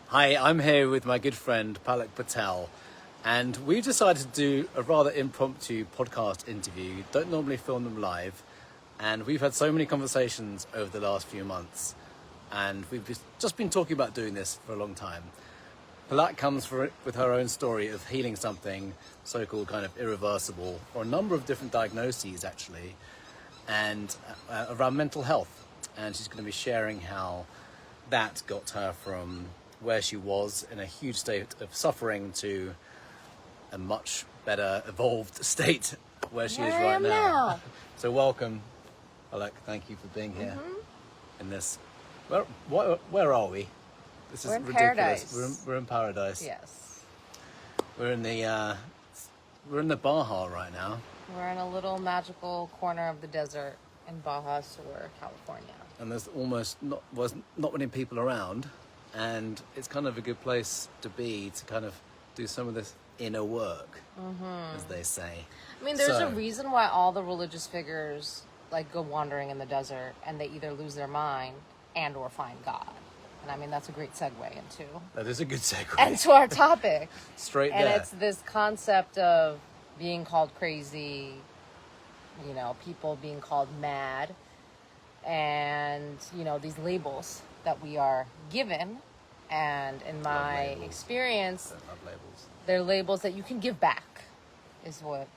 Hi, I'm here with my good friend Palak Patel, and we've decided to do a rather impromptu podcast interview. Don't normally film them live, and we've had so many conversations over the last few months, and we've just been talking about doing this for a long time. Palak comes with her own story of healing something so-called kind of irreversible, or a number of different diagnoses actually, and around mental health, and she's going to be sharing how that got her from where she was in a huge state of suffering to a much better evolved state where she is right now. So welcome, Palak. Thank you for being here in this. Where are we? This is ridiculous. Paradise. We're in paradise. Yes. We're in the Baja right now. We're in a little magical corner of the desert in Baja Sur, California. And there's almost not many people around, and it's kind of a good place to be to kind of do some of this inner work, as they say. I mean, there's a reason why all the religious figures like go wandering in the desert, and they either lose their mind and or find God. And I mean, that's a great segue into. That is a good segue. Into our topic. Straight and there. And it's this concept of being called crazy, people being called mad, and, these labels that we are given. And in my experience, they're labels that you can give back, is what,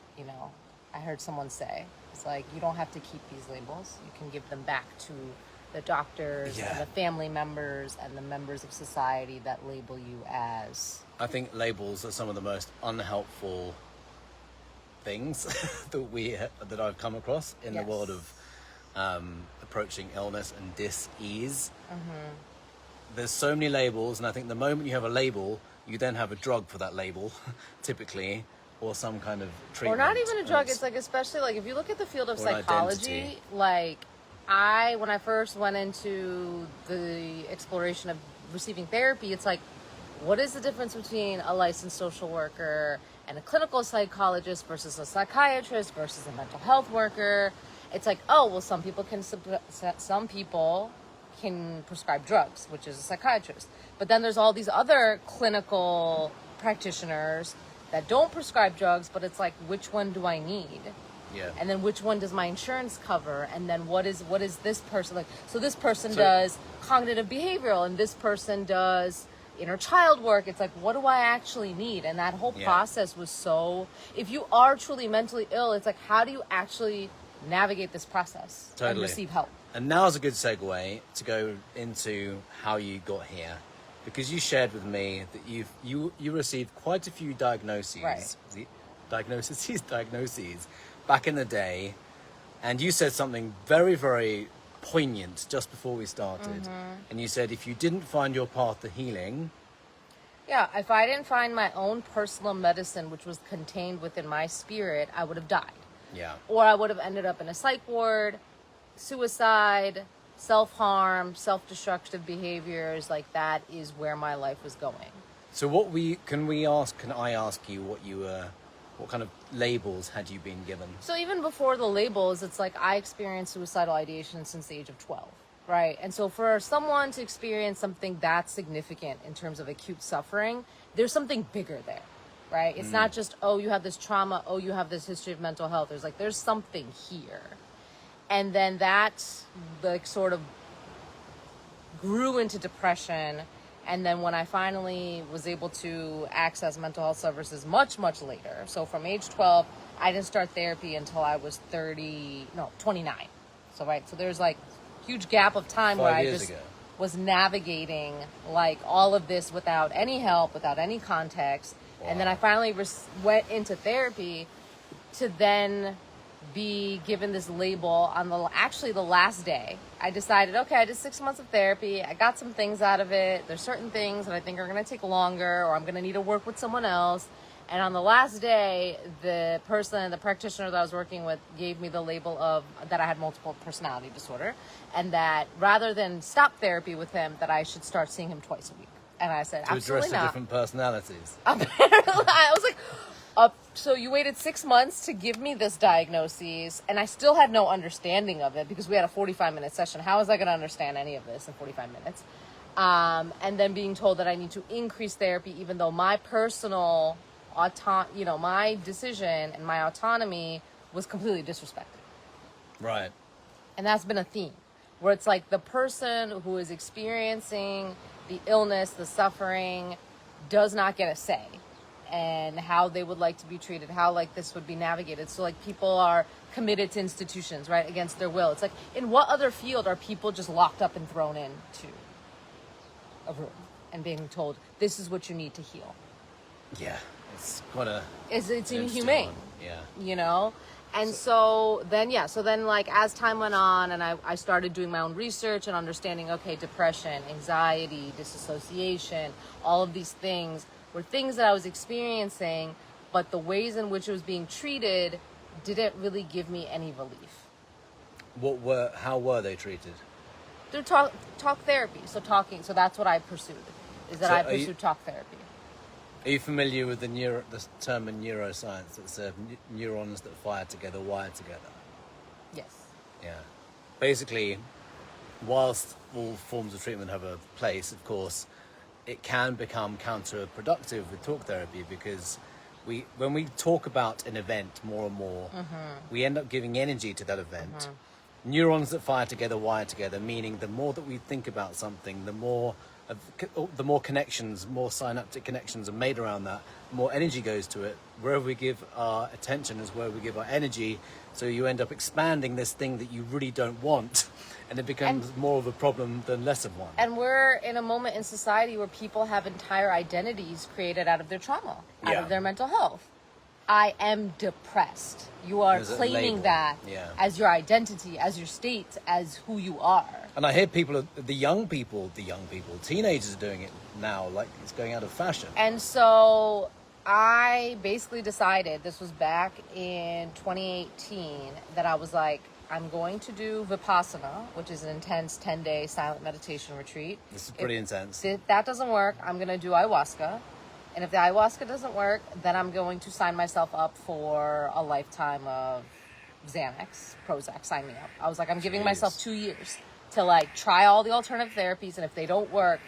I heard someone say. It's like, you don't have to keep these labels. You can give them back to the doctors and the family members and the members of society that label you as. I think labels are some of the most unhelpful things that I've come across in the world of approaching illness and dis-ease. There's so many labels, and I think the moment you have a label, you then have a drug for that label, typically, or some kind of treatment. Or not even a drug. It's like, especially like if you look at the field of psychology, like when I first went into the exploration of receiving therapy, it's like, what is the difference between a licensed social worker and a clinical psychologist versus a psychiatrist versus a mental health worker? It's like, some people can prescribe drugs, which is a psychiatrist. But then there's all these other clinical practitioners that don't prescribe drugs, but it's like, which one do I need? Yeah. And then which one does my insurance cover? And then what is this person like? So this person does cognitive behavioral, and this person does inner child work. It's like, what do I actually need? And that whole process was so, if you are truly mentally ill, it's like, how do you actually navigate this process and receive help? And now is a good segue to go into how you got here, because you shared with me that you received quite a few diagnoses, diagnoses back in the day, and you said something very, very poignant just before we started. And you said if you didn't find your path to healing, if I didn't find my own personal medicine, which was contained within my spirit, I would have died. Or I would have ended up in a psych ward, suicide, self-harm, self-destructive behaviors. Like, that is where my life was going. So can I ask you what kind of labels had you been given? So even before the labels, it's like, I experienced suicidal ideation since the age of 12, right? And so for someone to experience something that significant in terms of acute suffering, there's something bigger there, right? It's not just, you have this trauma, you have this history of mental health. There's something here. And then that like sort of grew into depression. And then when I finally was able to access mental health services much, much later. So from age 12, I didn't start therapy until I was 29. So there's like huge gap of time where I just was navigating like all of this without any help, without any context. Wow. And then I finally went into therapy to then be given this label on the last day. I decided, I did 6 months of therapy. I got some things out of it. There's certain things that I think are going to take longer, or I'm going to need to work with someone else. And on the last day, the practitioner that I was working with gave me the label of that I had multiple personality disorder, and that rather than stop therapy with him, that I should start seeing him twice a week. And I said, absolutely not. To address the different personalities. I was like, so you waited 6 months to give me this diagnosis, and I still had no understanding of it because we had a 45-minute session. How was I going to understand any of this in 45 minutes? And then being told that I need to increase therapy, even though my personal, my decision and my autonomy was completely disrespected. Right. And that's been a theme, where it's like the person who is experiencing the illness, the suffering, does not get a say and how they would like to be treated, how like this would be navigated. So like people are committed to institutions, right, against their will. It's like, in what other field are people just locked up and thrown into a room and being told, this is what you need to heal? Yeah, it's quite a... It's interesting inhumane. one. Yeah. You know? And so then like as time went on and I started doing my own research and understanding, okay, depression, anxiety, disassociation, all of these things were things that I was experiencing, but the ways in which it was being treated didn't really give me any relief. How were they treated? Through talk therapy. So that's what I pursued, I pursued talk therapy. Are you familiar with the term in neuroscience that says neurons that fire together wire together? Yes. Yeah. Basically, whilst all forms of treatment have a place, of course, it can become counterproductive with talk therapy because when we talk about an event more and more, we end up giving energy to that event. Neurons that fire together wire together, meaning the more that we think about something, the more connections, more synaptic connections are made around that, more energy goes to it. Wherever we give our attention is where we give our energy. So you end up expanding this thing that you really don't want, and it becomes more of a problem than less of one. And we're in a moment in society where people have entire identities created out of their trauma, out of their mental health. I am depressed. You are claiming that as your identity, as your state, as who you are. And I hear the young people, teenagers are doing it now, like it's going out of fashion. And so I basically decided, this was back in 2018, that I was like, I'm going to do Vipassana, which is an intense 10-day silent meditation retreat. This is pretty intense. If that doesn't work, I'm going to do ayahuasca. And if the ayahuasca doesn't work, then I'm going to sign myself up for a lifetime of Xanax, Prozac, sign me up. I was like, I'm giving myself 2 years to like try all the alternative therapies, and if they don't work,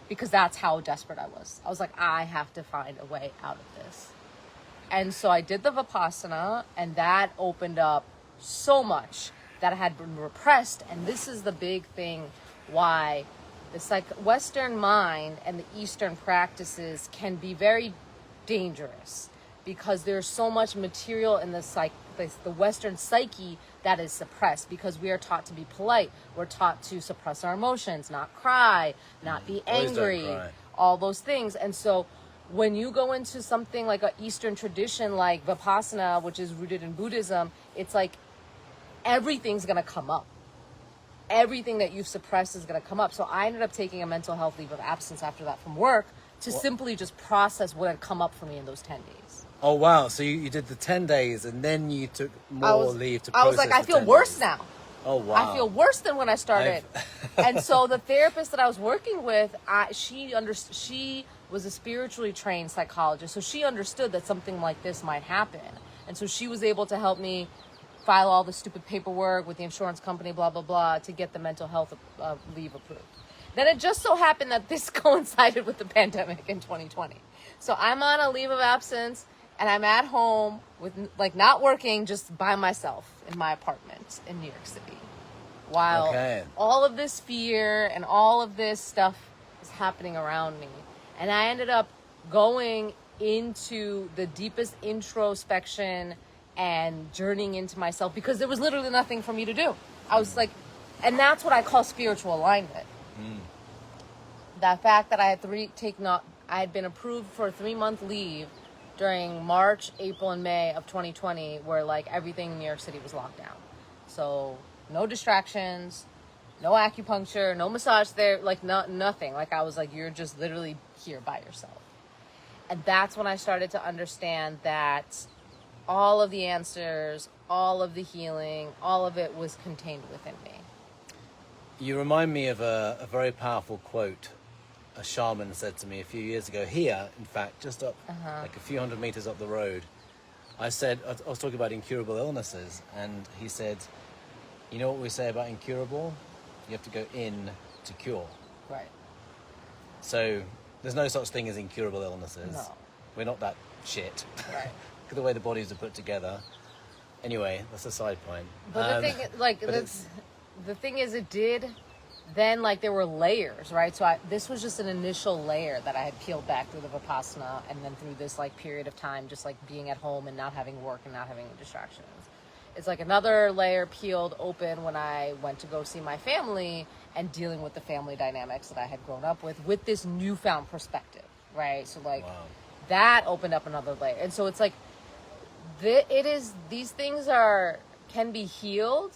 because that's how desperate I was. I was like, I have to find a way out of this. And so I did the Vipassana, and that opened up so much that had been repressed. And this is the big thing why the Western mind and the Eastern practices can be very dangerous, because there's so much material in the Western psyche that is suppressed, because we are taught to be polite. We're taught to suppress our emotions, not cry, not be angry, all those things. And so when you go into something like an Eastern tradition like Vipassana, which is rooted in Buddhism, it's like everything's going to come up. Everything that you've suppressed is going to come up. So I ended up taking a mental health leave of absence after that from work to simply just process what had come up for me in those 10 days. Oh, wow. So you did the 10 days and then you took more leave to process. I was like, I feel worse now. Oh, wow. I feel worse than when I started. And so the therapist that I was working with, she was a spiritually trained psychologist. So she understood that something like this might happen. And so she was able to help me file all the stupid paperwork with the insurance company, blah, blah, blah, to get the mental health leave approved. Then it just so happened that this coincided with the pandemic in 2020. So I'm on a leave of absence, and I'm at home with, like, not working, just by myself in my apartment in New York City. While all of this fear and all of this stuff is happening around me. And I ended up going into the deepest introspection and journeying into myself, because there was literally nothing for me to do. I was like, and that's what I call spiritual alignment. That fact that I had been approved for a 3-month leave during March, April, and May of 2020, where like everything in New York City was locked down. So no distractions, no acupuncture, no massage there, like nothing. Like I was like, you're just literally here by yourself. And that's when I started to understand that all of the answers, all of the healing, all of it was contained within me. You remind me of a very powerful quote a shaman said to me a few years ago here, in fact, just up like a few hundred meters up the road. I was talking about incurable illnesses, and he said, you know what we say about incurable? You have to go in to cure. Right. So there's no such thing as incurable illnesses. No. We're not that shit. Right. Look at the way the bodies are put together. Anyway, that's a side point. But the thing is, it did. Then, like, there were layers, right? So this was just an initial layer that I had peeled back through the Vipassana, and then through this, like, period of time, just, like, being at home and not having work and not having distractions. It's like another layer peeled open when I went to go see my family and dealing with the family dynamics that I had grown up with this newfound perspective, right? So, like, Wow. that opened up another layer. And so it's like, these things can be healed,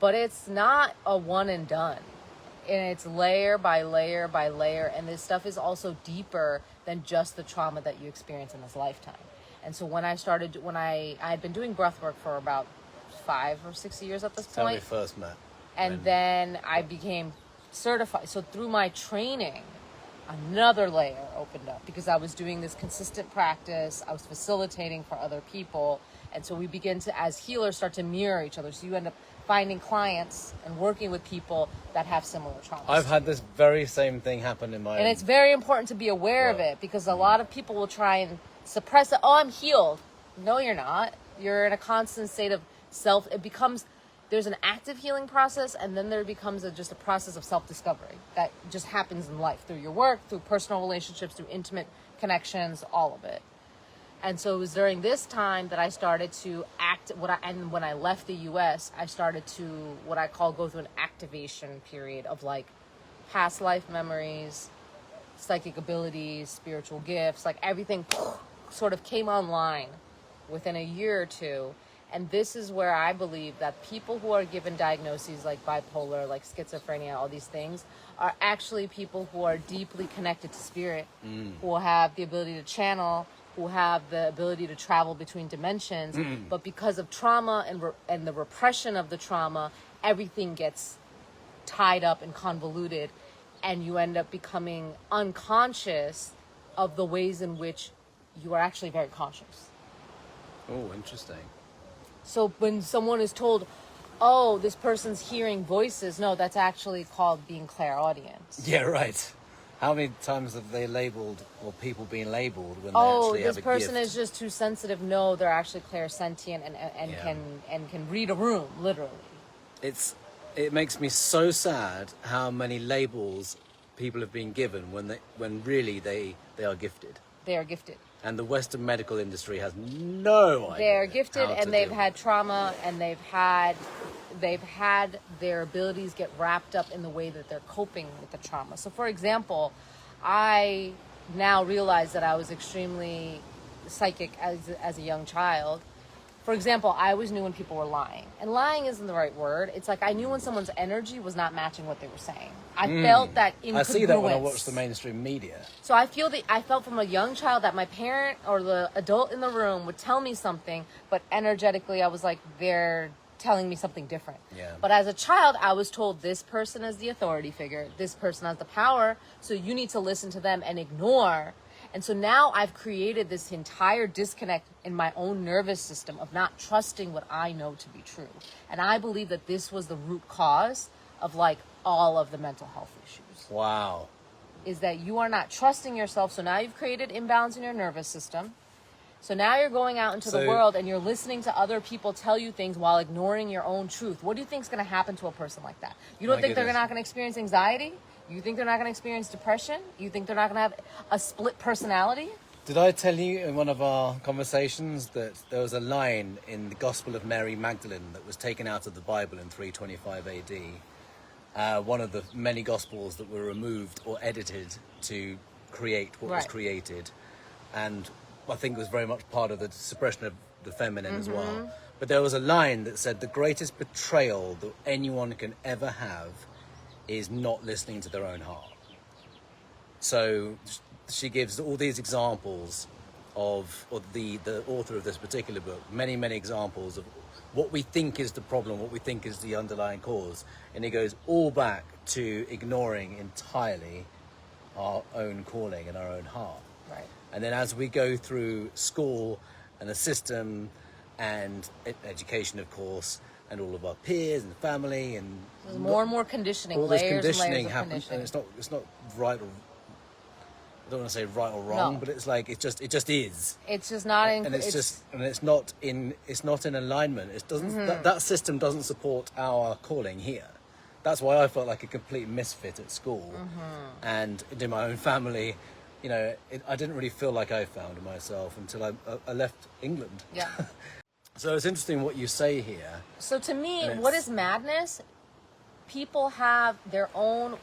but it's not a one and done. And it's layer by layer by layer, and this stuff is also deeper than just the trauma that you experience in this lifetime. And so when I had been doing breath work for about 5 or 6 years at this That's how we point, first met. and then I became certified. So through my training, another layer opened up because I was doing this consistent practice. I was facilitating for other people, and so we begin to, as healers, start to mirror each other. So you end up finding clients and working with people that have similar traumas. I've had this very same thing happen in my and it's very important to be aware of it, because a lot of people will try and suppress it. Oh, I'm healed. No, you're not. You're in a constant state of there's an active healing process, and then there becomes just a process of self-discovery that just happens in life through your work, through personal relationships, through intimate connections, all of it. And so it was during this time that I started to and when I left the US, I started to, what I call, go through an activation period of, like, past life memories, psychic abilities, spiritual gifts, like everything sort of came online within a year or two. And this is where I believe that people who are given diagnoses like bipolar, like schizophrenia, all these things, are actually people who are deeply connected to spirit, who have the ability to channel, who have the ability to travel between dimensions, but because of trauma and the repression of the trauma, everything gets tied up and convoluted, and you end up becoming unconscious of the ways in which you are actually very conscious. Oh, interesting. So when someone is told, oh, this person's hearing voices, no, that's actually called being clairaudient. Yeah, right. How many times have they labeled, or people being labeled, when they actually have a gift? Oh, this person is just too sensitive. No, they're actually clairsentient and can read a room, literally. It makes me so sad how many labels people have been given when really they are gifted. They are gifted. And the Western medical industry has no idea. They are gifted, how to and they've deal. had trauma, and they've had their abilities get wrapped up in the way that they're coping with the trauma. So, for example, I now realize that I was extremely psychic as a young child. For example, I always knew when people were lying. And lying isn't the right word. It's like I knew when someone's energy was not matching what they were saying. I felt that incongruence. I see that when I watch the mainstream media. So I felt from a young child that my parent or the adult in the room would tell me something, but energetically I was like, they're telling me something different. Yeah. But as a child, I was told this person is the authority figure, this person has the power, so you need to listen to them and ignore. And so now I've created this entire disconnect in my own nervous system of not trusting what I know to be true. And I believe that this was the root cause of, like, all of the mental health issues. Wow. Is that you are not trusting yourself. So now you've created imbalance in your nervous system. So now you're going out into the world and you're listening to other people tell you things while ignoring your own truth. What do you think is going to happen to a person like that? You don't think they're not going to experience anxiety? You think they're not going to experience depression? You think they're not going to have a split personality? Did I tell you in one of our conversations that there was a line in the Gospel of Mary Magdalene that was taken out of the Bible in 325 AD? One of the many Gospels that were removed or edited to create what was created. And I think it was very much part of the suppression of the feminine as well. But there was a line that said the greatest betrayal that anyone can ever have is not listening to their own heart. So she gives all these examples of the author of this particular book, many examples of what we think is the problem, what we think is the underlying cause. And it goes all back to ignoring entirely our own calling and our own heart. Right. And then as we go through school and the system and education, of course, and all of our peers and family, and there's more and more conditioning, all this layers conditioning and layers of happens, conditioning. and it's not right. I don't want to say right or wrong, No. but it's like it just is. It's just not in. And it's not in alignment. It doesn't that system doesn't support our calling here. That's why I felt like a complete misfit at school, and in my own family. You know, I didn't really feel like I found myself until I left England. Yeah. So it's interesting what you say here. So to me, what is madness? People have their own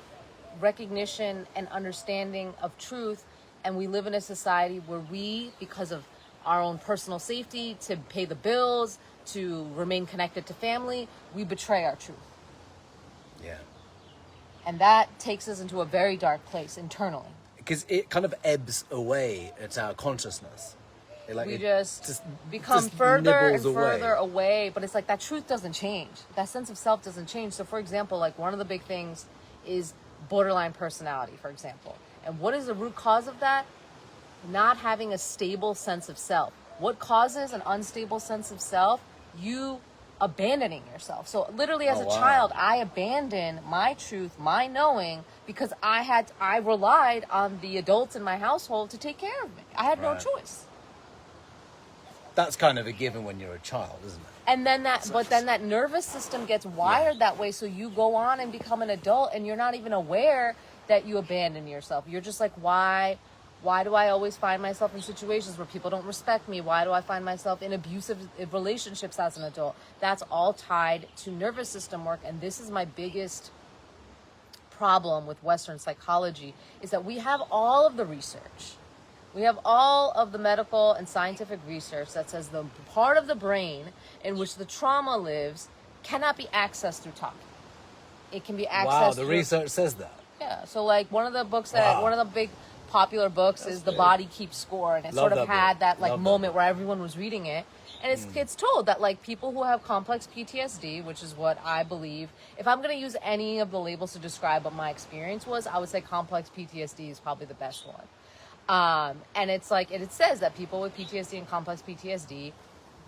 recognition and understanding of truth, and we live in a society where we, because of our own personal safety, to pay the bills, to remain connected to family, we betray our truth. Yeah. And that takes us into a very dark place internally. Because it kind of ebbs away at our consciousness. We just become further and nibbles further away, but it's like that truth doesn't change. That sense of self doesn't change. So for example, like one of the big things is borderline personality, for example. And what is the root cause of that? Not having a stable sense of self. What causes an unstable sense of self? You abandoning yourself. So literally as a child, I abandoned my truth, my knowing, because I relied on the adults in my household to take care of me. I had no choice. That's kind of a given when you're a child, isn't it? And then that nervous system gets wired that way, so you go on and become an adult and you're not even aware that you abandon yourself. You're just like, why do I always find myself in situations where people don't respect me? Why do I find myself in abusive relationships as an adult? That's all tied to nervous system work. And this is my biggest problem with Western psychology, is that we have all of the research. We have all of the medical and scientific research that says the part of the brain in which the trauma lives cannot be accessed through talking. It can be accessed the research says that. Yeah. So like one of the books one of the big popular books is The Body Keeps Score, and it Love sort of that had book. that like Love moment where everyone was reading it. And it's told that like people who have complex PTSD, which is what I believe, if I'm going to use any of the labels to describe what my experience was, I would say complex PTSD is probably the best one. And it's like, it says that people with PTSD and complex PTSD,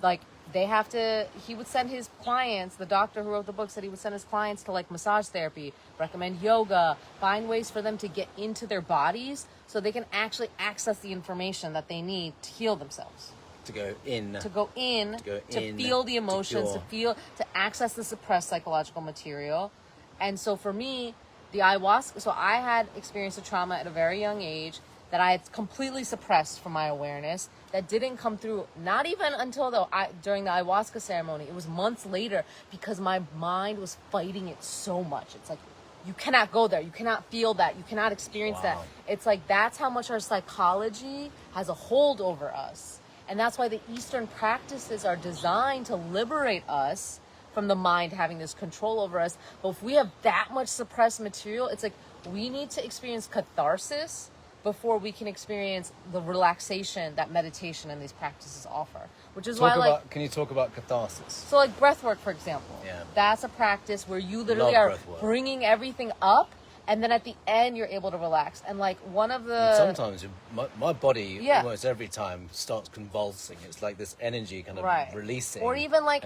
like he would send his clients, the doctor who wrote the book said he would send his clients to like massage therapy, recommend yoga, find ways for them to get into their bodies so they can actually access the information that they need to heal themselves. To go in, to feel the emotions, to access the suppressed psychological material. And so for me, the ayahuasca, so I had experienced a trauma at a very young age that I had completely suppressed from my awareness, that didn't come through, not even until during the ayahuasca ceremony. It was months later, because my mind was fighting it so much. It's like, you cannot go there, you cannot feel that, you cannot experience that. It's like, that's how much our psychology has a hold over us. And that's why the Eastern practices are designed to liberate us from the mind having this control over us. But if we have that much suppressed material, it's like we need to experience catharsis before we can experience the relaxation that meditation and these practices offer. Which is can you talk about catharsis? So like breath work, for example. Yeah. That's a practice where you literally are bringing everything up, and then at the end you're able to relax. And like one of the... And sometimes my body almost every time starts convulsing. It's like this energy kind of releasing. Or even like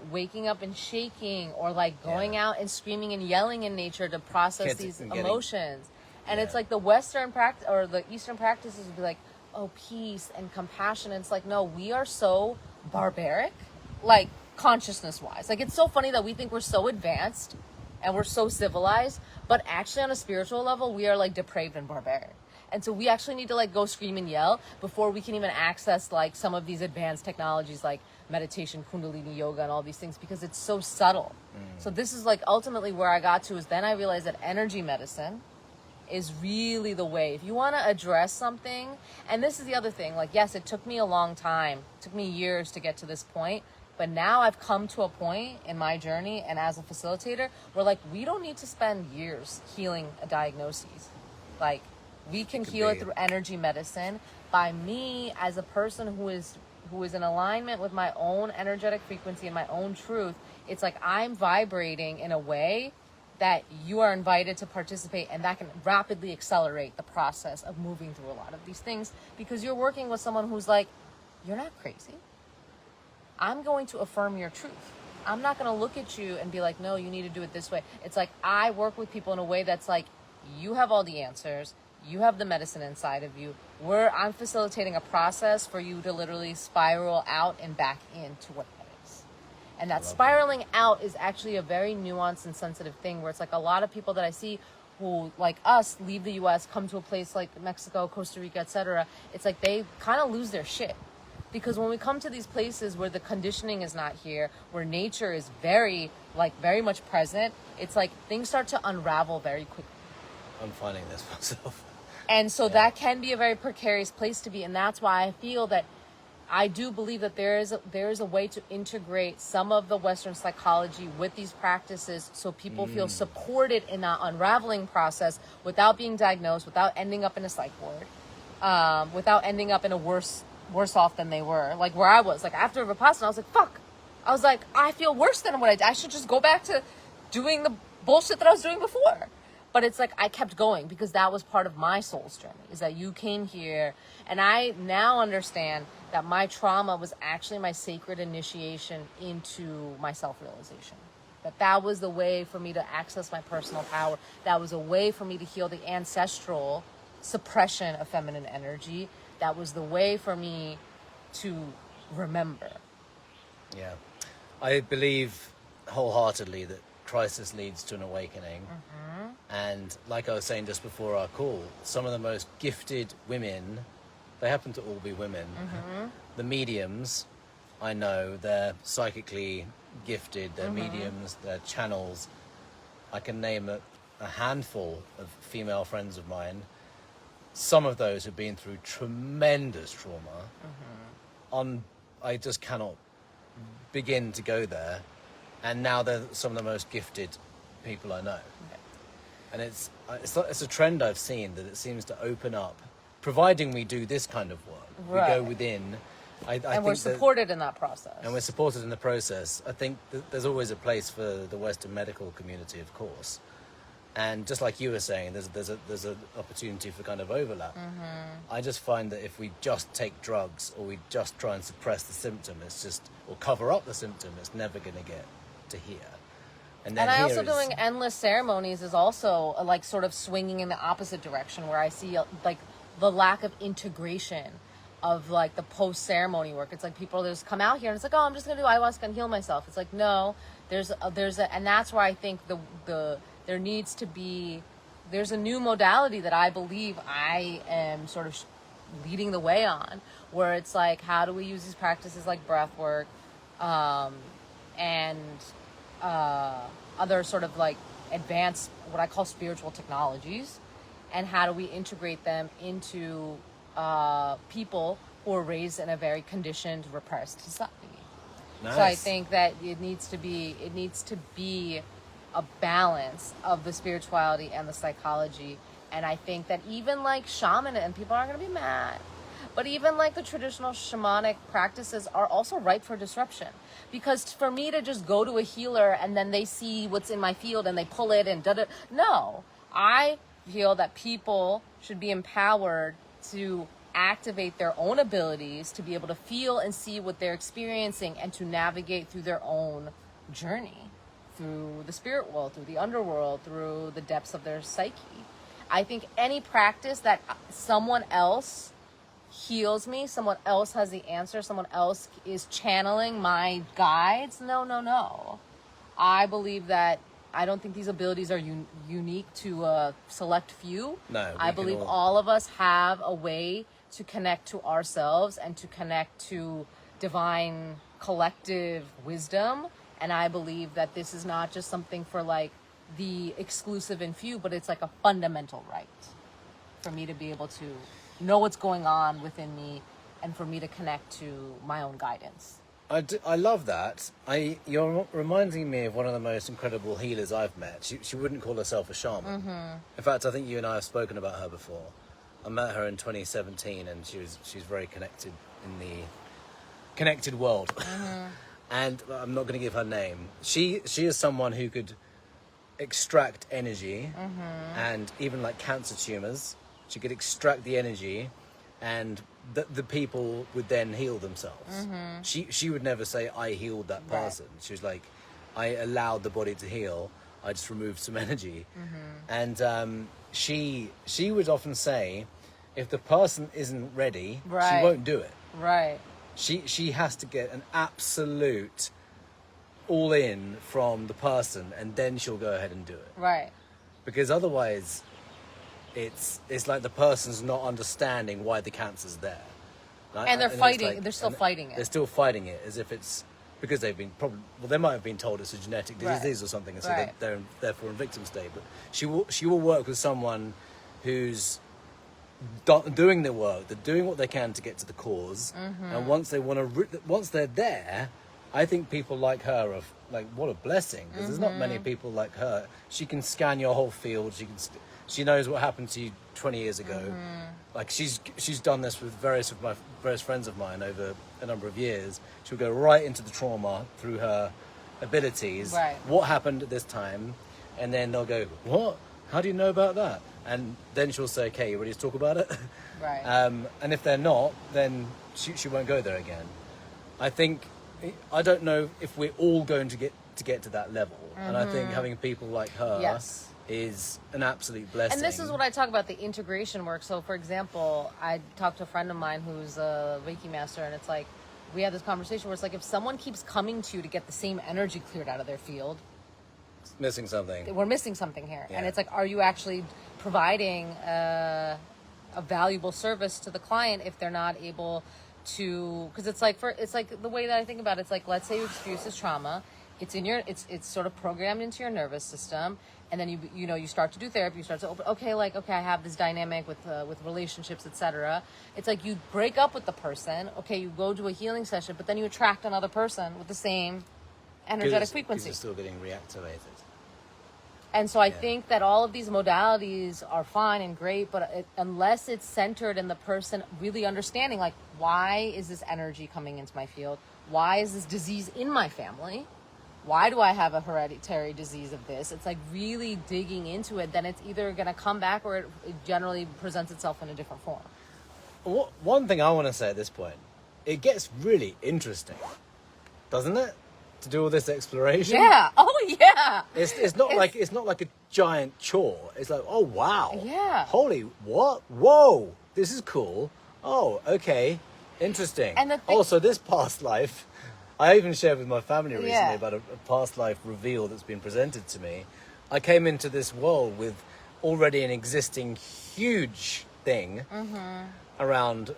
waking up and shaking, or like going out and screaming and yelling in nature to process these emotions. And it's like the Western practice or the Eastern practices would be like, oh, peace and compassion. And it's like, no, we are so barbaric, like consciousness wise. Like, it's so funny that we think we're so advanced and we're so civilized, but actually on a spiritual level, we are like depraved and barbaric. And so we actually need to like go scream and yell before we can even access like some of these advanced technologies like meditation, Kundalini yoga, and all these things, because it's so subtle. So this is like ultimately where I got to, is then I realized that energy medicine is really the way. If you want to address something, and this is the other thing, like, yes, it took me a long time, it took me years to get to this point, but now I've come to a point in my journey and as a facilitator where like we don't need to spend years healing a diagnosis. Like, we can heal it through energy medicine by me as a person who is in alignment with my own energetic frequency and my own truth. It's like I'm vibrating in a way that you are invited to participate, and that can rapidly accelerate the process of moving through a lot of these things, because you're working with someone who's like, you're not crazy. I'm going to affirm your truth. I'm not going to look at you and be like, no, you need to do it this way. It's like I work with people in a way that's like, you have all the answers. You have the medicine inside of you. I'm facilitating a process for you to literally spiral out and back into what that is. And that spiraling out is actually a very nuanced and sensitive thing, where it's like a lot of people that I see who, like us, leave the U.S., come to a place like Mexico, Costa Rica, etc. It's like they kind of lose their shit. Because when we come to these places where the conditioning is not here, where nature is very much present, it's like things start to unravel very quickly. I'm finding this myself. And so that can be a very precarious place to be. And that's why I feel that I do believe that there is a way to integrate some of the Western psychology with these practices, so people feel supported in that unraveling process without being diagnosed, without ending up in a psych ward, without ending up in a worse off than they were. Like where I was, like after Vipassana, I was like, fuck. I was like, I feel worse than what I did. I should just go back to doing the bullshit that I was doing before. But it's like I kept going because that was part of my soul's journey, is that you came here. And I now understand that my trauma was actually my sacred initiation into my self-realization. That was the way for me to access my personal power. That was a way for me to heal the ancestral suppression of feminine energy. That was the way for me to remember. Yeah. I believe wholeheartedly that crisis leads to an awakening. And like I was saying just before our call, some of the most gifted women, they happen to all be women. The mediums, I know, they're psychically gifted, they're mediums, they're channels. I can name a handful of female friends of mine. Some of those have been through tremendous trauma. I just cannot begin to go there. And now they're some of the most gifted people I know. And it's a trend I've seen, that it seems to open up, providing we do this kind of work. Right. We go within. I and think we're supported in that process. And we're supported in the process. I think there's always a place for the Western medical community, of course. And just like you were saying, there's an opportunity for kind of overlap. I just find that if we just take drugs, or we just try and suppress the symptom, or cover up the symptom, it's never going to get to here. And I also doing endless ceremonies is also like sort of swinging in the opposite direction, where I see like the lack of integration of like the post-ceremony work. It's like people just come out here and it's like, oh, I'm just gonna do ayahuasca and heal myself. It's like, no, there's a and that's where I think there needs to be, there's a new modality that I believe I am sort of leading the way on, where it's like, how do we use these practices like breath work, and other sort of like advanced, what I call spiritual technologies, and how do we integrate them into people who are raised in a very conditioned, repressed society. Nice. So I think that it needs to be a balance of the spirituality and the psychology. And I think that even like shaman, and people aren't going to be mad, but even like the traditional shamanic practices are also ripe for disruption. Because for me to just go to a healer and then they see what's in my field and they pull it and da-da, no. I feel that people should be empowered to activate their own abilities to be able to feel and see what they're experiencing, and to navigate through their own journey, through the spirit world, through the underworld, through the depths of their psyche. I think any practice that someone else heals me, someone else has the answer, someone else is channeling my guides, no. I believe that, I don't think these abilities are unique to a select few. No, I believe all of us have a way to connect to ourselves and to connect to divine collective wisdom. And I believe that this is not just something for like the exclusive and few, but it's like a fundamental right for me to be able to know what's going on within me, and for me to connect to my own guidance. I love that. You're reminding me of one of the most incredible healers I've met. She wouldn't call herself a shaman. In fact, I think you and I have spoken about her before. I met her in 2017, and she's very connected in the connected world. And I'm not going to give her name. She is someone who could extract energy, and even like cancer tumors, she could extract the energy, and the people would then heal themselves. She would never say, I healed that person. Right. She was like, I allowed the body to heal. I just removed some energy. And she would often say, if the person isn't ready, Right. she won't do it. Right. She has to get an absolute all in from the person, and then she'll go ahead and do it. Right. Because otherwise, it's like the person's not understanding why the cancer's there. Right? And they're it's fighting. They're still fighting it. They're still fighting it as if it's because they've been they might have been told it's a genetic Right. disease or something, and so Right. they're therefore in victim state. But she will work with someone who's doing the work. They're doing what they can to get to the cause, and once they're there, I think people like her are like, what a blessing, because there's not many people like her. She can scan your whole field. She knows what happened to you 20 years ago. Like she's done this with various friends of mine over a number of years. She'll go right into the trauma through her abilities. Right. What happened at this time, and then they'll go, what? How do you know about that? And then she'll say, okay, you ready to talk about it? Right. And if they're not, then she won't go there again. I don't know if we're all going to get to that level. And I think having people like her Yes. is an absolute blessing. And this is what I talk about, the integration work. So, for example, I talked to a friend of mine who's a Reiki master, and it's like, we had this conversation where it's like, if someone keeps coming to you to get the same energy cleared out of their field, missing something. we're missing something here. And Yeah. it's like, are you actually providing a valuable service to the client if they're not able to? Because it's like the way that I think about it, it's like, let's say you experience this trauma, it's sort of programmed into your nervous system, and then you start to do therapy, you start to open, okay, I have this dynamic with relationships, etc. It's like you break up with the person, okay, you go to a healing session, but then you attract another person with the same energetic frequency. Because you're still getting reactivated. And so I think that all of these modalities are fine and great, but unless it's centered in the person really understanding, like, why is this energy coming into my field? Why is this disease in my family? Why do I have a hereditary disease of this? It's like really digging into it, then it's either going to come back or it generally presents itself in a different form. One thing I want to say at this point, it gets really interesting, doesn't it? To do all this exploration. Yeah. Oh yeah. It's not like a giant chore. It's like, oh wow. Yeah. Holy what? Whoa. This is cool. Oh, okay. Interesting. And the thing- also, this past life, I even shared with my family recently Yeah. about a past life reveal that's been presented to me. I came into this world with already an existing huge thing around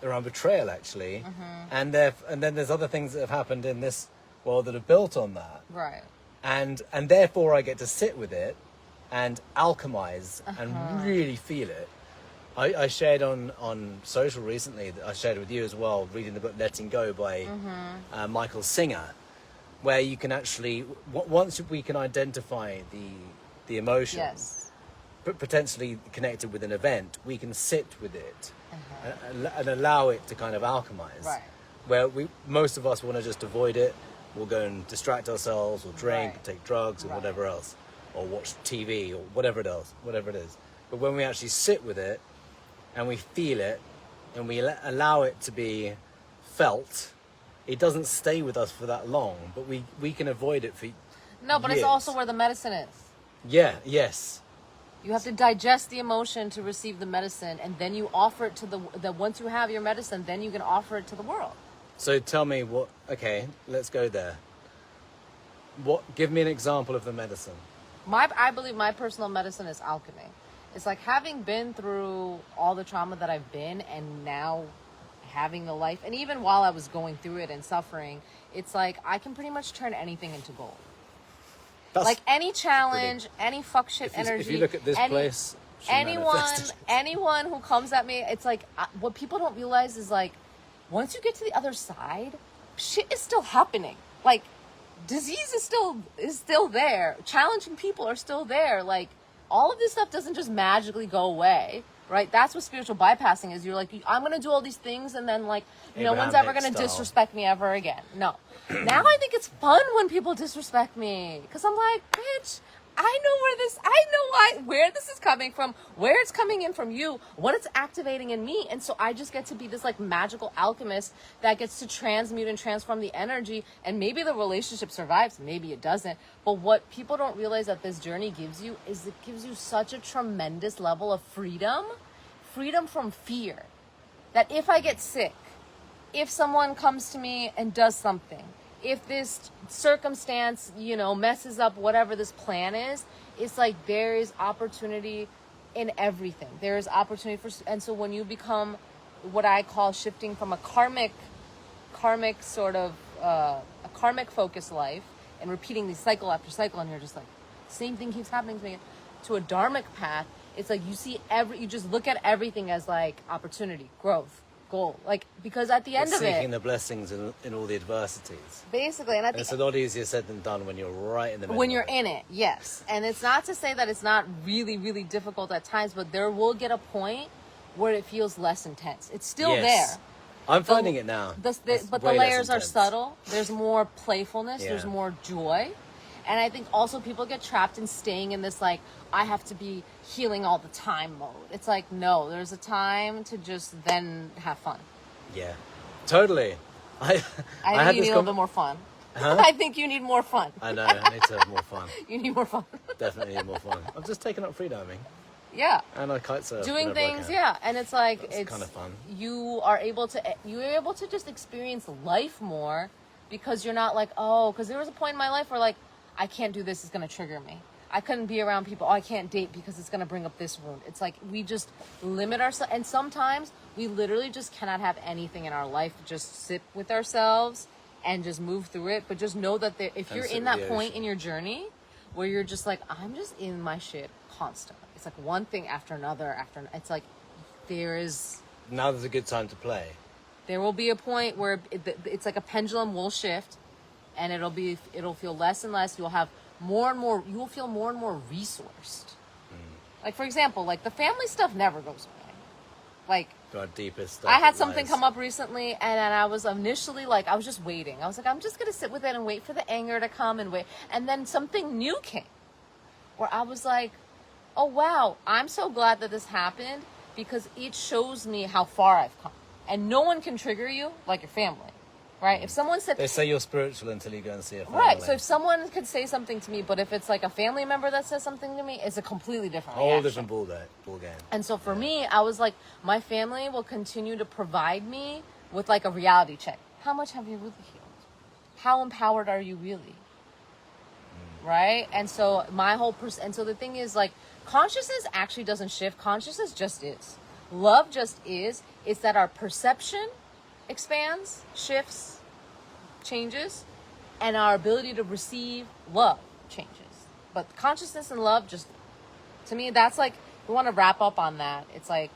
betrayal, actually, and then there's other things that have happened in this world that are built on that. Right. And therefore I get to sit with it and alchemize and really feel it. I shared on social recently, I shared it with you as well, reading the book Letting Go by Michael Singer, where you can actually, once we can identify the emotions, Yes. but potentially connected with an event, we can sit with it and allow it to kind of alchemize. Right. Where most of us want to just avoid it. We'll go and distract ourselves, or drink, Right. take drugs, or Right. whatever else, or watch TV, or whatever it is. But when we actually sit with it, and we feel it, and we allow it to be felt, it doesn't stay with us for that long. But we can avoid it for No, but it's years. also where the medicine is. Yeah. Yes. You have to digest the emotion to receive the medicine, and then you offer it to the once you have your medicine, then you can offer it to the world. So tell me what. Okay, let's go there. Give me an example of the medicine. I believe my personal medicine is alchemy. It's like having been through all the trauma that I've been, and now having the life, and even while I was going through it and suffering, it's like I can pretty much turn anything into gold. Like any challenge, any fuck shit energy. If you look at this place, she manifested. anyone who comes at me, it's like what people don't realize is like once you get to the other side, shit is still happening. Like disease is still there. Challenging people are still there. Like all of this stuff doesn't just magically go away, right? That's what spiritual bypassing is. You're like, I'm going to do all these things, and then like, no one's ever going to disrespect me ever again. No. Now I think it's fun when people disrespect me, because I'm like, bitch, where this is coming from, where it's coming in from you, what it's activating in me. And so I just get to be this like magical alchemist that gets to transmute and transform the energy. And maybe the relationship survives, maybe it doesn't. But what people don't realize that this journey gives you is it gives you such a tremendous level of freedom from fear. That if I get sick, if someone comes to me and does something, if this circumstance, messes up whatever this plan is, it's like there is opportunity in everything. There is opportunity and so when you become what I call shifting from a karmic sort of, a karmic focused life and repeating these cycle after cycle, and you're just like, same thing keeps happening to me, to a dharmic path, it's like you just look at everything as like opportunity, growth, goal, like, because at the end of it, seeking the blessings in all the adversities, basically, and it's a lot easier said than done when you're right in the middle when you're in it. Yes. And it's not to say that it's not really, really difficult at times, but there will get a point where it feels less intense. It's still there. I'm finding it now. But the layers are subtle. There's more playfulness. There's more joy. And I think also people get trapped in staying in this, like, I have to be healing all the time mode. It's like, no, there's a time to just then have fun. Yeah, totally. I think you need a little bit more fun. Huh? I think you need more fun. I know, I need to have more fun. You need more fun. Definitely need more fun. I've just taken up freediving. Yeah. And I kite surf. Doing things, yeah. And it's like, it's kind of fun. You're able to just experience life more because you're not like, because there was a point in my life where like, I can't do this, it's going to trigger me. I couldn't be around people. I can't date because it's going to bring up this wound. It's like we just limit ourselves. And sometimes we literally just cannot have anything in our life. Just sit with ourselves and just move through it. But just know that if you're in that point in your journey where you're just like, I'm just in my shit constantly. It's like one thing after another. It's like there's a good time to play. There will be a point where it's like a pendulum will shift. And it'll feel less and less. You'll have more and more. You will feel more and more resourced. Like for example, like the family stuff never goes away. Like our deepest stuff. I had something come up recently, and I was initially like, I was just waiting. I was like, I'm just gonna sit with it and wait for the anger to come and wait. And then something new came, where I was like, oh wow, I'm so glad that this happened because it shows me how far I've come. And no one can trigger you like your family. Right? If someone said... They say you're spiritual until you go and see a family. Right. So if someone could say something to me, but if it's like a family member that says something to me, it's a completely different reaction. Whole different ball game. And so for me, I was like, my family will continue to provide me with like a reality check. How much have you really healed? How empowered are you really? Right? And so my whole... And so the thing is like, consciousness actually doesn't shift. Consciousness just is. Love just is. It's that our perception expands, shifts, changes, and our ability to receive love changes. But consciousness and love just, to me, that's like, we want to wrap up on that. It's like,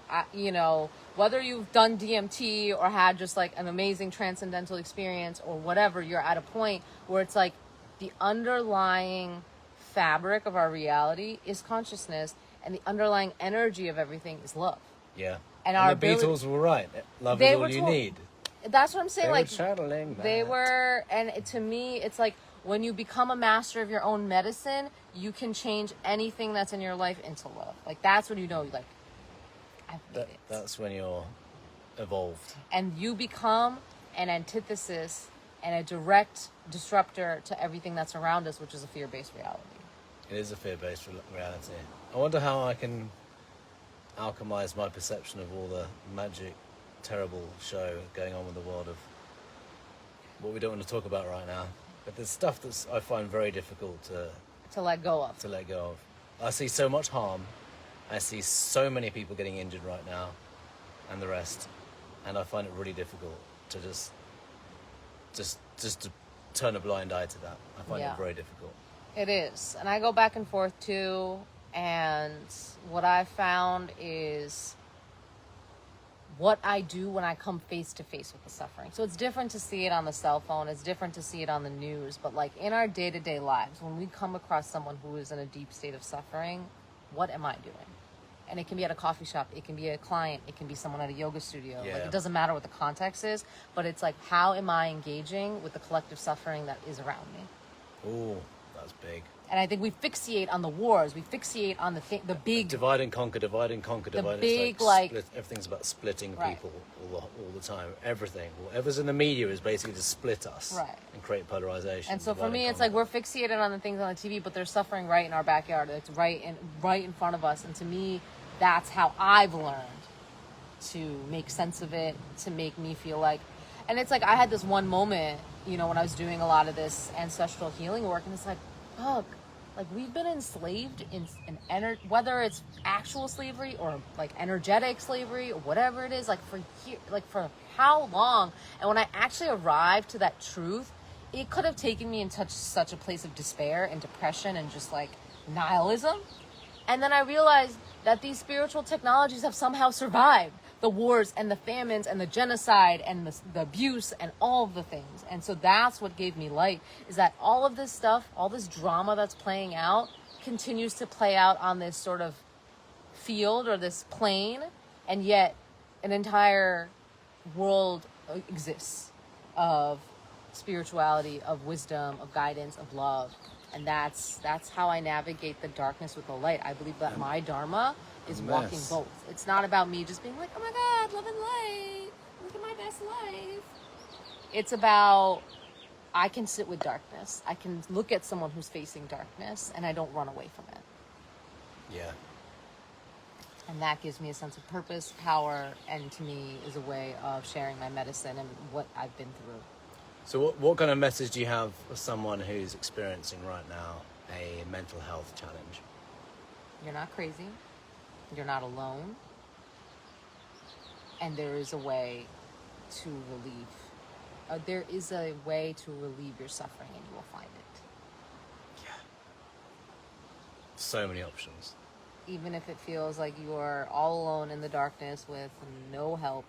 whether you've done DMT or had just like an amazing transcendental experience or whatever, you're at a point where it's like the underlying fabric of our reality is consciousness, and the underlying energy of everything is love. Yeah. And the Beatles were right. Love is all you need. That's what I'm saying. They were, and to me, it's like when you become a master of your own medicine, you can change anything that's in your life into love. Like that's when you know, like, I've made it. That's when you're evolved. And you become an antithesis and a direct disruptor to everything that's around us, which is a fear-based reality. It is a fear-based reality. I wonder how I can alchemize my perception of all the magic, terrible show going on with the world of what we don't want to talk about right now. But there's stuff that I find very difficult to let go of. I see so much harm. I see so many people getting injured right now and the rest. And I find it really difficult to just to turn a blind eye to that. I find it very difficult. It is. And I go back and forth too. And what I found is what I do when I come face to face with the suffering. So it's different to see it on the cell phone. It's different to see it on the news. But like in our day-to-day lives, when we come across someone who is in a deep state of suffering, what am I doing? And it can be at a coffee shop. It can be a client. It can be someone at a yoga studio. Yeah. Like it doesn't matter what the context is. But it's like, how am I engaging with the collective suffering that is around me? Ooh, That's big. And I think we fixate on the wars. We fixate on the big... Divide and conquer, divide and conquer, divide and big, split. Everything's about splitting Right. people all the time. Everything. Whatever's in the media is basically to split us Right. and create polarization. And so for divide me, and it's like conquer. we're fixated on the things on the TV, but they're suffering right in our backyard. It's right in front of us. And to me, that's how I've learned to make sense of it, to make me feel like... And it's like I had this one moment, you know, when I was doing a lot of this ancestral healing work, and it's like, fuck, like we've been enslaved in whether it's actual slavery or like energetic slavery or whatever it is, like for how long? And when I actually arrived to that truth, it could have taken me in such a place of despair and depression and just like nihilism. And then I realized that these spiritual technologies have somehow survived the wars and the famines and the genocide and the abuse and all of the things. And so that's what gave me light, is that all of this stuff, all this drama that's playing out continues to play out on this sort of field or this plane, and yet an entire world exists of spirituality, of wisdom, of guidance, of love. And that's how I navigate the darkness with the light. I believe that my dharma is walking both. It's not about me just being like, oh my God, love and light, look at my best life. It's about, I can sit with darkness. I can look at someone who's facing darkness and I don't run away from it. Yeah. And that gives me a sense of purpose, power, and to me is a way of sharing my medicine and what I've been through. So what kind of message do you have for someone who's experiencing right now a mental health challenge? You're not crazy. You're not alone. And there is a way to relieve. There is a way to relieve your suffering, and you will find it. Yeah. So many options. Even if it feels like you're all alone in the darkness with no help,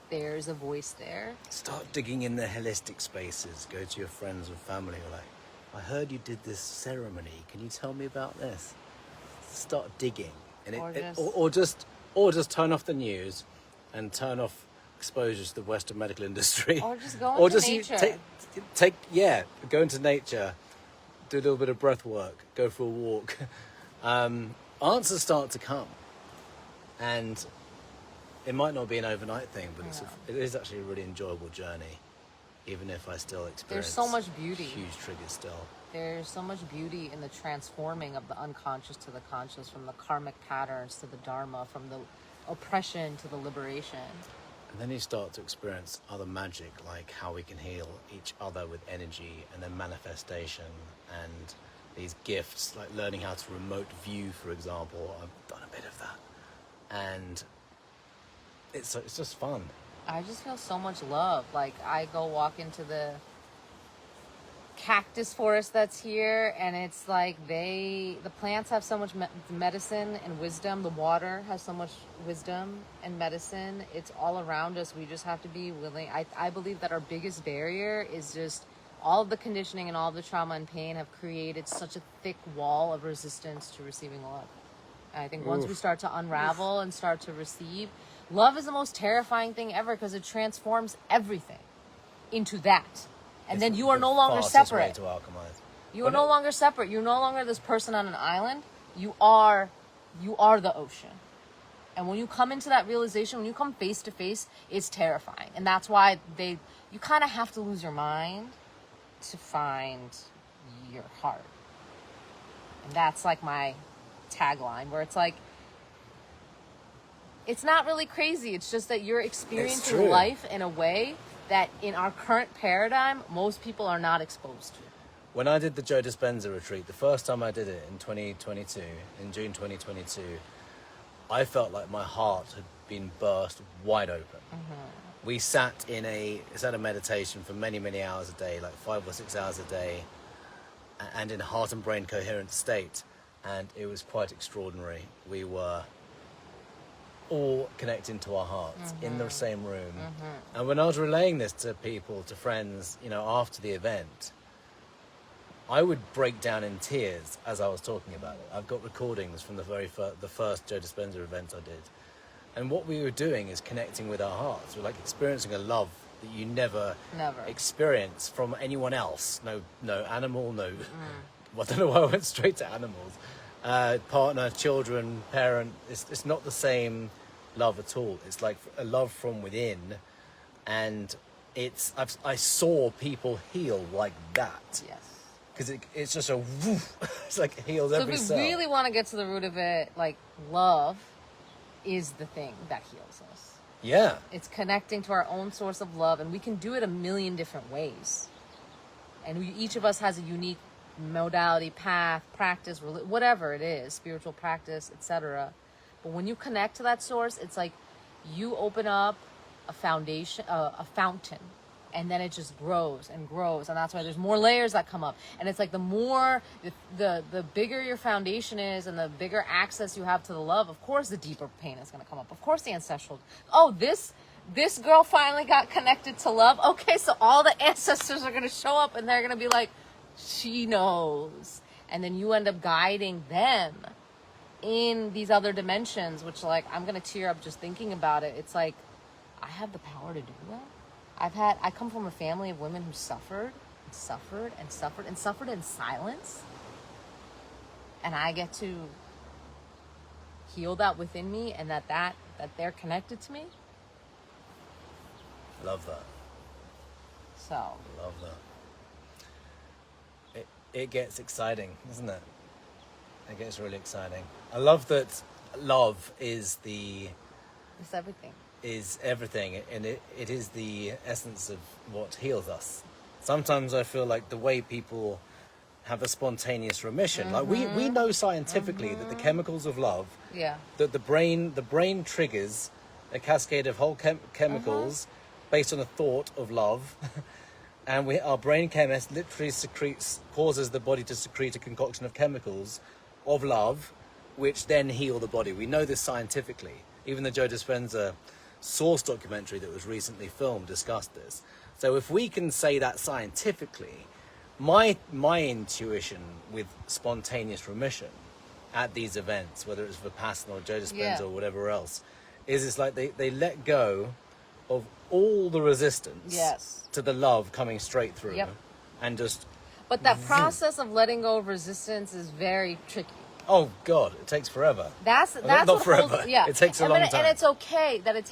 there's a voice there. Start digging in the holistic spaces. Go to your friends and family. You're like, I heard you did this ceremony. Can you tell me about this? Start digging. And or just turn off the news and turn off exposures to the Western medical industry. Or just go into nature. Go into nature, do a little bit of breath work, go for a walk. Answers start to come. And it might not be an overnight thing, but it is actually a really enjoyable journey, even if I still experience there's so much beauty. Huge triggers still. There's so much beauty in the transforming of the unconscious to the conscious, from the karmic patterns to the dharma, from the oppression to the liberation. And then you start to experience other magic, like how we can heal each other with energy and then manifestation and these gifts, like learning how to remote view, for example. I've done a bit of that. And it's just fun. I just feel so much love. Like I go walk into the cactus forest that's here, and it's like the plants have so much medicine and wisdom. The water has so much wisdom and medicine. It's all around us. We just have to be willing. I believe that our biggest barrier is just all of the conditioning and all of the trauma and pain have created such a thick wall of resistance to receiving love. And I think once we start to unravel and start to receive, love is the most terrifying thing ever, because it transforms everything into that. And then you are no longer separate. You are no longer separate. You're no longer this person on an island. You are the ocean. And when you come into that realization, when you come face to face, it's terrifying. And that's why you kind of have to lose your mind to find your heart. And that's like my tagline, where it's like, it's not really crazy. It's just that you're experiencing life in a way that in our current paradigm, most people are not exposed to. When I did the Joe Dispenza retreat, the first time I did it in 2022, in June 2022, I felt like my heart had been burst wide open. Mm-hmm. We sat in a meditation for many, many hours a day, like 5 or 6 hours a day, and in a heart and brain coherent state. And it was quite extraordinary. We were all connecting to our hearts in the same room. And when I was relaying this to people, to friends, after the event, I would break down in tears as I was talking about it. I've got recordings from the first Joe Dispenza event I did. And what we were doing is connecting with our hearts. We're like experiencing a love that you never Never. experience from anyone else. No animal, no. Well, I don't know why I went straight to animals. Partner, children, parent. It's not the same love at all. It's like a love from within, and I saw people heal like that. Yes. Because it's just a woof. It's like it heals So every if we cell. really want to get to the root of it, like love is the thing that heals us. Yeah. It's connecting to our own source of love, and we can do it a million different ways. And each of us has a unique modality, path, practice, whatever it is, spiritual practice, etc. But when you connect to that source, it's like you open up a foundation, a fountain, and then it just grows and grows, and that's why there's more layers that come up. And it's like the more, the bigger your foundation is, and the bigger access you have to the love, of course the deeper pain is going to come up. Of course the ancestral, oh, this girl finally got connected to love. Okay, so all the ancestors are going to show up, and they're going to be like, she knows. And then you end up guiding them in these other dimensions, which, like, I'm going to tear up just thinking about it. It's like, I have the power to do that. I come from a family of women who suffered and suffered and suffered and suffered in silence. And I get to heal that within me, and that they're connected to me. Love that. So. Love that. It gets exciting, doesn't it? It gets really exciting. I love that love is It's everything. Is everything, and it is the essence of what heals us. Sometimes I feel like the way people have a spontaneous remission, like we know scientifically that the chemicals of love, that the brain triggers a cascade of whole chemicals based on a thought of love. And our brain chemist literally causes the body to secrete a concoction of chemicals of love, which then heal the body. We know this scientifically. Even the Joe Dispenza Source documentary that was recently filmed discussed this. So if we can say that scientifically, my intuition with spontaneous remission at these events, whether it's Vipassana or Joe Dispenza or whatever else, is it's like they let go of all the resistance to the love coming straight through, and just. But that process of letting go of resistance is very tricky. Oh God, it takes forever. That's not what forever. Holds, it takes a long time. And it's okay that it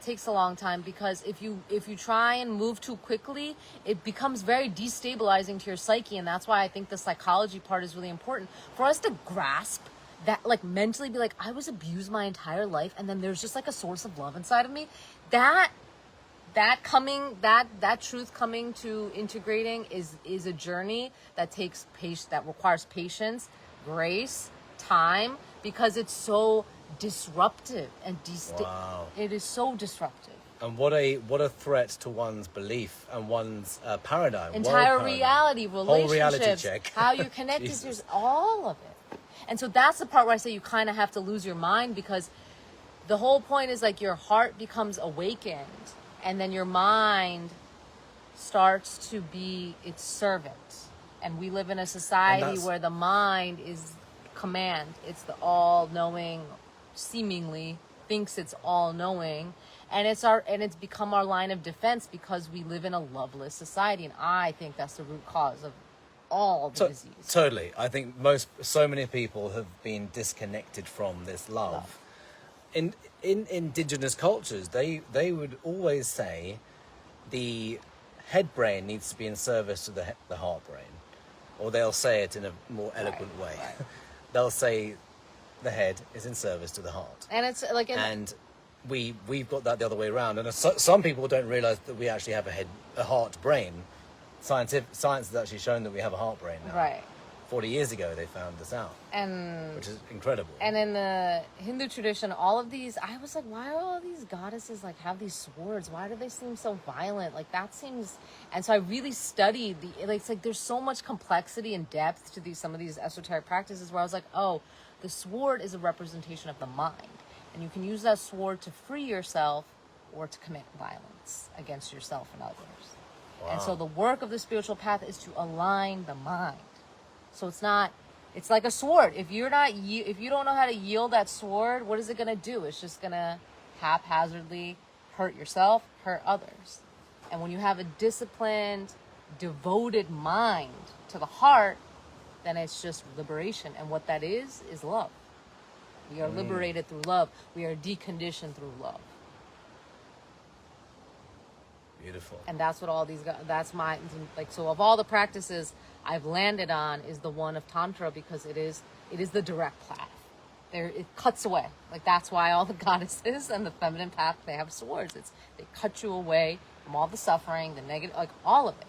takes a long time, because if you try and move too quickly, it becomes very destabilizing to your psyche, and that's why I think the psychology part is really important for us to grasp that, like, mentally be like, I was abused my entire life, and then there's just like a source of love inside of me. That truth coming to integrating is a journey that takes that requires patience, grace, time, because it's so disruptive and it is so disruptive. And what a threat to one's belief and one's paradigm. Entire reality, relationships, whole reality check. how you're connected to all of it. And so that's the part where I say you kind of have to lose your mind, because the whole point is like your heart becomes awakened, and then your mind starts to be its servant. And we live in a society where the mind is command. It's the all-knowing, seemingly thinks it's all-knowing, and it's become our line of defense, because we live in a loveless society, and I think that's the root cause of all the disease. Totally. I think so many people have been disconnected from this love. In indigenous cultures, they would always say the head brain needs to be in service to the heart brain. Or they'll say it in a more eloquent way. Right. They'll say the head is in service to the heart. And it's like... we've got that the other way around. And some people don't realize that we actually have a heart brain. Science has actually shown that we have a heart brain now. Right. 40 years ago they found this out. Which is incredible. And in the Hindu tradition, all of these, I was like, why do all these goddesses like have these swords? Why do they seem so violent? Like, that seems... And so I really studied it's like there's so much complexity and depth to some of these esoteric practices, where I was like, oh, the sword is a representation of the mind. And you can use that sword to free yourself or to commit violence against yourself and others. Wow. And so the work of the spiritual path is to align the mind. So it's like a sword. If you don't know how to yield that sword, what is it going to do? It's just going to haphazardly hurt yourself, hurt others. And when you have a disciplined, devoted mind to the heart, then it's just liberation. And what that is love. We are liberated through love. We are deconditioned through love. Beautiful. And that's what all these guys, that's my, like, so of all the practices I've landed on is the one of Tantra, because it is the direct path. It cuts away. Like, that's why all the goddesses and the feminine path, they have swords. They cut you away from all the suffering, the negative, like all of it.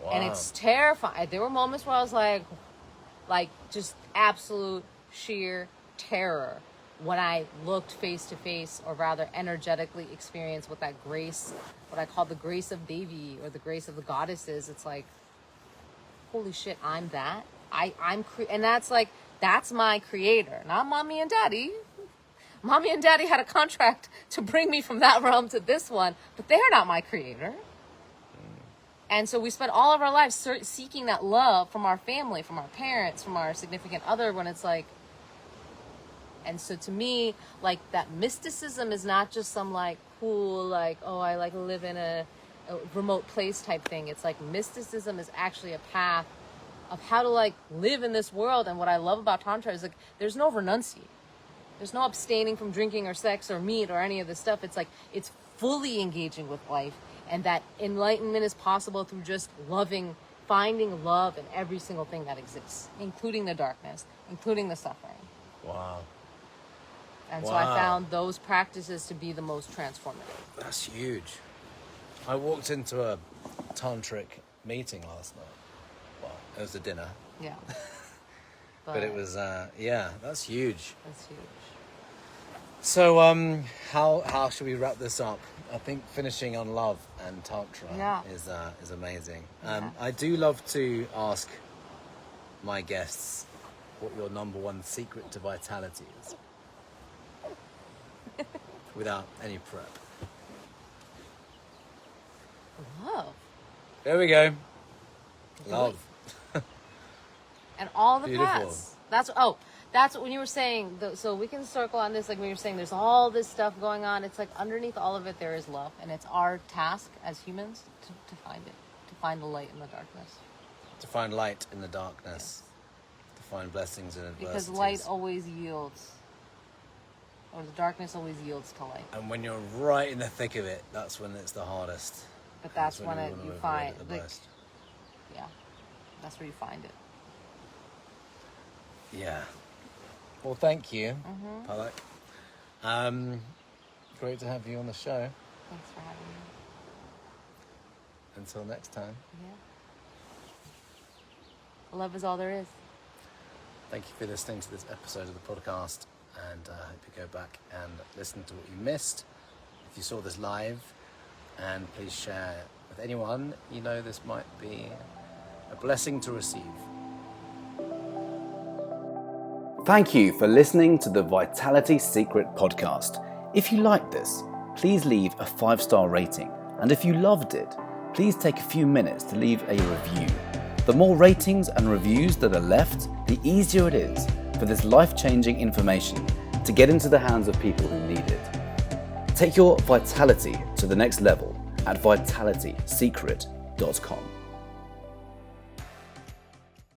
Wow. And it's terrifying. There were moments where I was like just absolute sheer terror when I looked face to face, or rather energetically experienced what that grace, what I call the grace of Devi, or the grace of the goddesses. It's like, holy shit, I'm that. And that's my creator, not mommy and daddy. Mommy and daddy had a contract to bring me from that realm to this one, but they're not my creator. And so we spent all of our lives seeking that love from our family, from our parents, from our significant other, when it's like, and so to me, like, that mysticism is not just some like cool, like, oh, I like live in a remote place type thing. It's like mysticism is actually a path of how to like live in this world. And what I love about Tantra is like, there's no renunciation. There's no abstaining from drinking or sex or meat or any of this stuff. It's like, it's fully engaging with life. And that enlightenment is possible through just finding love in every single thing that exists, including the darkness, including the suffering. Wow. And so I found those practices to be the most transformative. That's huge. I walked into a tantric meeting last night. Well, it was a dinner. Yeah. But it was, that's huge. That's huge. So, how should we wrap this up? I think finishing on love and Tantra is amazing. I do love to ask my guests what your number one secret to vitality is. Without any prep. Love. There we go. Love. And all the Beautiful. paths. That's when you were saying, so we can circle on this, like when you're saying there's all this stuff going on, it's like underneath all of it there is love. And it's our task as humans to find it, to find the light in the darkness. To find light in the darkness. Yes. To find blessings in adversities. Because light always yields. Or the darkness always yields to light. And when you're right in the thick of it, that's when it's the hardest. But that's when you find it the most. Yeah. That's where you find it. Yeah. Well, thank you, Palak. Great to have you on the show. Thanks for having me. Until next time. Yeah. Love is all there is. Thank you for listening to this episode of the podcast, and I hope you go back and listen to what you missed if you saw this live, and please share with anyone you know this might be a blessing to receive. Thank you for listening to the Vitality Secret podcast. If you liked this, please leave a 5-star rating, and if you loved it, please take a few minutes to leave a review. The more ratings and reviews that are left, the easier it is for this life-changing information to get into the hands of people who need it. Take your vitality to the next level at vitalitysecret.com.